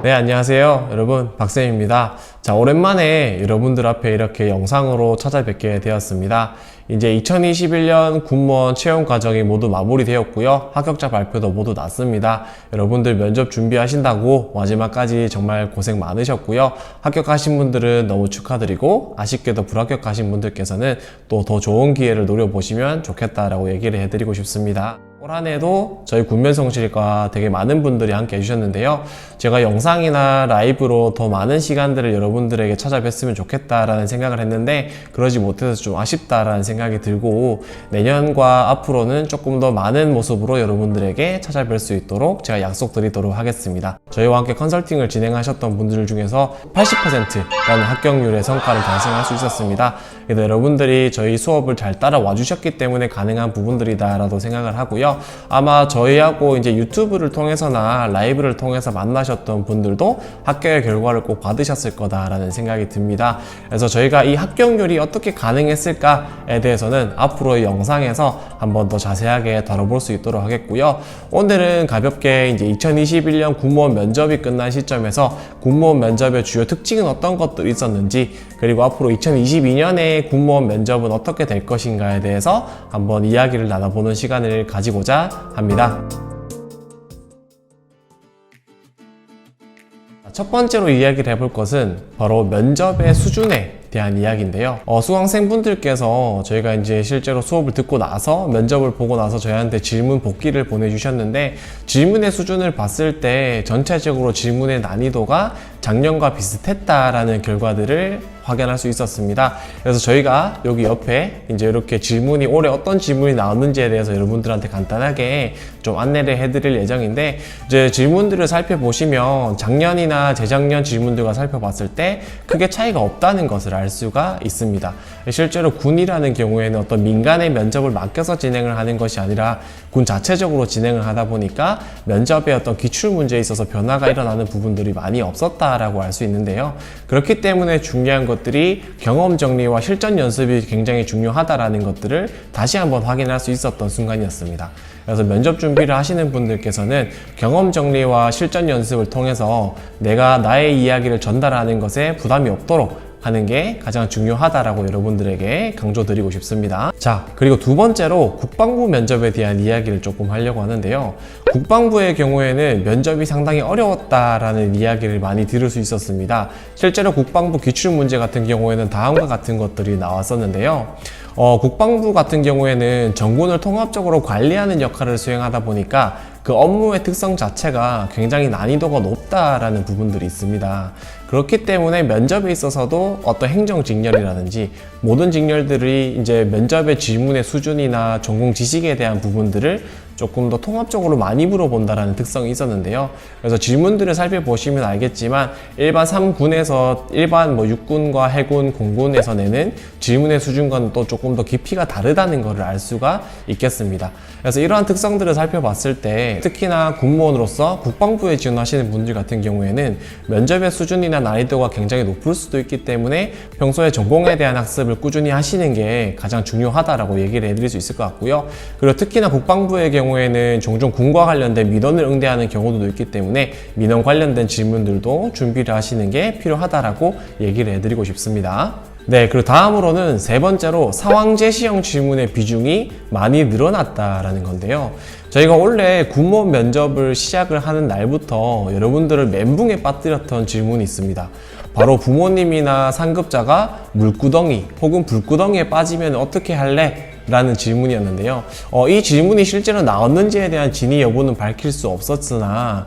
네, 안녕하세요. 여러분, 박쌤입니다. 자, 오랜만에 여러분들 앞에 이렇게 영상으로 찾아뵙게 되었습니다. 이제 2021년 군무원 채용 과정이 모두 마무리되었고요. 합격자 발표도 모두 났습니다. 여러분들 면접 준비하신다고 마지막까지 정말 고생 많으셨고요. 합격하신 분들은 너무 축하드리고, 아쉽게도 불합격하신 분들께서는 또 더 좋은 기회를 노려보시면 좋겠다라고 얘기를 해드리고 싶습니다. 올 한 해도 저희 군면성실과 되게 많은 분들이 함께 해주셨는데요. 제가 영상이나 라이브로 더 많은 시간들을 여러분들에게 찾아뵀으면 좋겠다라는 생각을 했는데, 그러지 못해서 좀 아쉽다라는 생각이 들고, 내년과 앞으로는 조금 더 많은 모습으로 여러분들에게 찾아뵐 수 있도록 제가 약속드리도록 하겠습니다. 저희와 함께 컨설팅을 진행하셨던 분들 중에서 80%라는 합격률의 성과를 달성할 수 있었습니다. 그래서 여러분들이 저희 수업을 잘 따라와 주셨기 때문에 가능한 부분들이다라고 생각을 하고요. 아마 저희하고 이제 유튜브를 통해서나 라이브를 통해서 만나셨던 분들도 합격의 결과를 꼭 받으셨을 거다라는 생각이 듭니다. 그래서 저희가 이 합격률이 어떻게 가능했을까에 대해서는 앞으로의 영상에서 한번 더 자세하게 다뤄볼 수 있도록 하겠고요. 오늘은 가볍게 이제 2021년 군무원 면접이 끝난 시점에서 군무원 면접의 주요 특징은 어떤 것들이 있었는지, 그리고 앞으로 2022년에 군무원 면접은 어떻게 될 것인가에 대해서 한번 이야기를 나눠보는 시간을 가지고자 합니다. 첫 번째로 이야기를 해볼 것은 바로 면접의 수준에 대한 이야기인데요. 수강생분들께서 저희가 이제 실제로 수업을 듣고 나서 면접을 보고 나서 저희한테 질문 복기를 보내주셨는데, 질문의 수준을 봤을 때 전체적으로 질문의 난이도가 작년과 비슷했다라는 결과들을 확인할 수 있었습니다. 그래서 저희가 여기 옆에 이제 이렇게 질문이 올해 어떤 질문이 나왔는지에 대해서 여러분들한테 간단하게 좀 안내를 해드릴 예정인데, 이제 질문들을 살펴보시면 작년이나 재작년 질문들과 살펴봤을 때 크게 차이가 없다는 것을 알 수가 있습니다. 실제로 군이라는 경우에는 어떤 민간의 면접을 맡겨서 진행을 하는 것이 아니라 군 자체적으로 진행을 하다 보니까 면접의 어떤 기출 문제에 있어서 변화가 일어나는 부분들이 많이 없었다라고 알 수 있는데요. 그렇기 때문에 중요한 것들이 경험 정리와 실전 연습이 굉장히 중요하다라는 것들을 다시 한번 확인할 수 있었던 순간이었습니다. 그래서 면접 준비를 하시는 분들께서는 경험 정리와 실전 연습을 통해서 내가 나의 이야기를 전달하는 것에 부담이 없도록 하는 게 가장 중요하다라고 여러분들에게 강조드리고 싶습니다. 자, 그리고 두 번째로 국방부 면접에 대한 이야기를 조금 하려고 하는데요. 국방부의 경우에는 면접이 상당히 어려웠다라는 이야기를 많이 들을 수 있었습니다. 실제로 국방부 기출 문제 같은 경우에는 다음과 같은 것들이 나왔었는데요. 국방부 같은 경우에는 전군을 통합적으로 관리하는 역할을 수행하다 보니까 그 업무의 특성 자체가 굉장히 난이도가 높다라는 부분들이 있습니다. 그렇기 때문에 면접에 있어서도 어떤 행정 직렬이라든지 모든 직렬들이 이제 면접의 질문의 수준이나 전공 지식에 대한 부분들을 조금 더 통합적으로 많이 물어본다라는 특성이 있었는데요. 그래서 질문들을 살펴보시면 알겠지만 일반 3군에서 일반 육군과 해군, 공군에서 내는 질문의 수준과는 또 조금 더 깊이가 다르다는 것을 알 수가 있겠습니다. 그래서 이러한 특성들을 살펴봤을 때 특히나 군무원으로서 국방부에 지원하시는 분들 같은 경우에는 면접의 수준이나 난이도가 굉장히 높을 수도 있기 때문에 평소에 전공에 대한 학습을 꾸준히 하시는 게 가장 중요하다라고 얘기를 해드릴 수 있을 것 같고요. 그리고 특히나 국방부의 경우에는 종종 군과 관련된 민원을 응대하는 경우도 있기 때문에 민원 관련된 질문들도 준비를 하시는 게 필요하다라고 얘기를 해드리고 싶습니다. 네, 그리고 다음으로는 세 번째로 상황 제시형 질문의 비중이 많이 늘어났다라는 건데요. 저희가 원래 군무원 면접을 시작을 하는 날부터 여러분들을 멘붕에 빠뜨렸던 질문이 있습니다. 바로 부모님이나 상급자가 물구덩이 혹은 불구덩이에 빠지면 어떻게 할래? 라는 질문이었는데요. 이 질문이 실제로 나왔는지에 대한 진위 여부는 밝힐 수 없었으나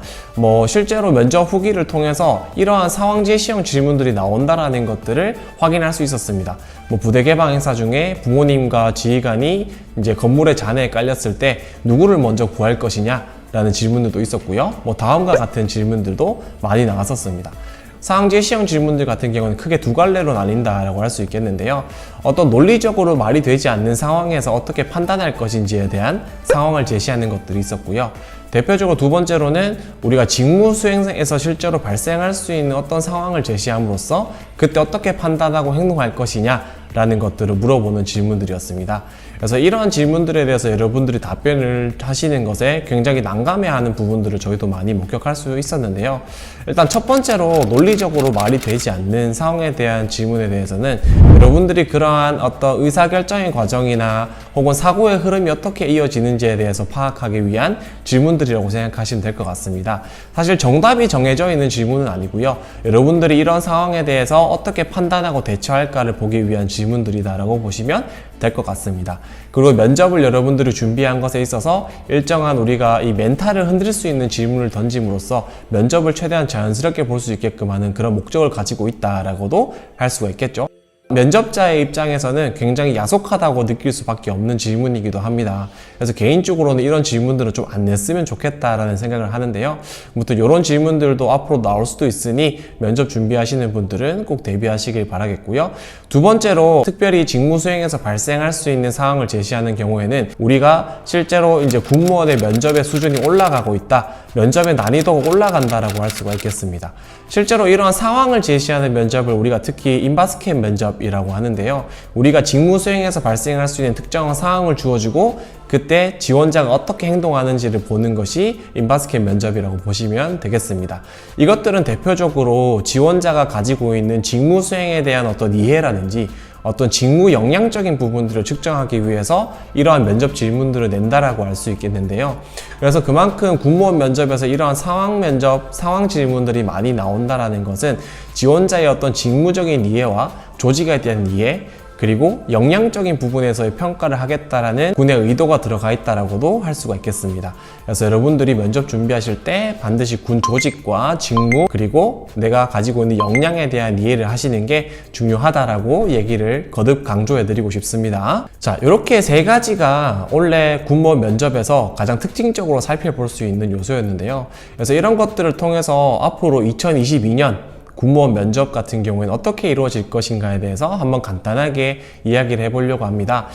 실제로 면접 후기를 통해서 이러한 상황 제시형 질문들이 나온다라는 것들을 확인할 수 있었습니다. 부대 개방 행사 중에 부모님과 지휘관이 이제 건물의 잔해에 깔렸을 때 누구를 먼저 구할 것이냐 라는 질문들도 있었고요. 다음과 같은 질문들도 많이 나왔었습니다. 상황 제시형 질문들 같은 경우는 크게 두 갈래로 나뉜다라고 할 수 있겠는데요. 어떤 논리적으로 말이 되지 않는 상황에서 어떻게 판단할 것인지에 대한 상황을 제시하는 것들이 있었고요. 대표적으로 두 번째로는 우리가 직무 수행에서 실제로 발생할 수 있는 어떤 상황을 제시함으로써 그때 어떻게 판단하고 행동할 것이냐 라는 것들을 물어보는 질문들이었습니다. 그래서 이러한 질문들에 대해서 여러분들이 답변을 하시는 것에 굉장히 난감해하는 부분들을 저희도 많이 목격할 수 있었는데요. 일단 첫 번째로 논리적으로 말이 되지 않는 상황에 대한 질문에 대해서는 여러분들이 그러한 어떤 의사결정의 과정이나 혹은 사고의 흐름이 어떻게 이어지는지에 대해서 파악하기 위한 질문들이라고 생각하시면 될 것 같습니다. 사실 정답이 정해져 있는 질문은 아니고요. 여러분들이 이런 상황에 대해서 어떻게 판단하고 대처할까를 보기 위한 질문들이다라고 보시면 될 것 같습니다. 그리고 면접을 여러분들이 준비한 것에 있어서 일정한 우리가 이 멘탈을 흔들 수 있는 질문을 던짐으로써 면접을 최대한 자연스럽게 볼 수 있게끔 하는 그런 목적을 가지고 있다라고도 할 수가 있겠죠. 면접자의 입장에서는 굉장히 야속하다고 느낄 수밖에 없는 질문이기도 합니다. 그래서 개인적으로는 이런 질문들은 좀 안 냈으면 좋겠다라는 생각을 하는데요. 아무튼 이런 질문들도 앞으로 나올 수도 있으니 면접 준비하시는 분들은 꼭 대비하시길 바라겠고요. 두 번째로 특별히 직무 수행에서 발생할 수 있는 상황을 제시하는 경우에는 우리가 실제로 이제 공무원의 면접의 수준이 올라가고 있다, 면접의 난이도가 올라간다라고 할 수가 있겠습니다. 실제로 이러한 상황을 제시하는 면접을 우리가 특히 인바스켓 면접이라고 하는데요. 우리가 직무 수행에서 발생할 수 있는 특정한 상황을 주어주고 그때 지원자가 어떻게 행동하는지를 보는 것이 인바스켓 면접이라고 보시면 되겠습니다. 이것들은 대표적으로 지원자가 가지고 있는 직무 수행에 대한 어떤 이해라든지 어떤 직무 역량적인 부분들을 측정하기 위해서 이러한 면접 질문들을 낸다라고 할 수 있겠는데요. 그래서 그만큼 공무원 면접에서 이러한 상황 질문들이 많이 나온다라는 것은 지원자의 어떤 직무적인 이해와 조직에 대한 이해, 그리고 역량적인 부분에서의 평가를 하겠다라는 군의 의도가 들어가 있다라고도 할 수가 있겠습니다. 그래서 여러분들이 면접 준비하실 때 반드시 군 조직과 직무, 그리고 내가 가지고 있는 역량에 대한 이해를 하시는 게 중요하다라고 얘기를 거듭 강조해드리고 싶습니다. 자, 이렇게 세 가지가 원래 군무원 면접에서 가장 특징적으로 살펴볼 수 있는 요소였는데요. 그래서 이런 것들을 통해서 앞으로 2022년 군무원 면접 같은 경우에는 어떻게 이루어질 것인가에 대해서 한번 간단하게 이야기를 해보려고 합니다.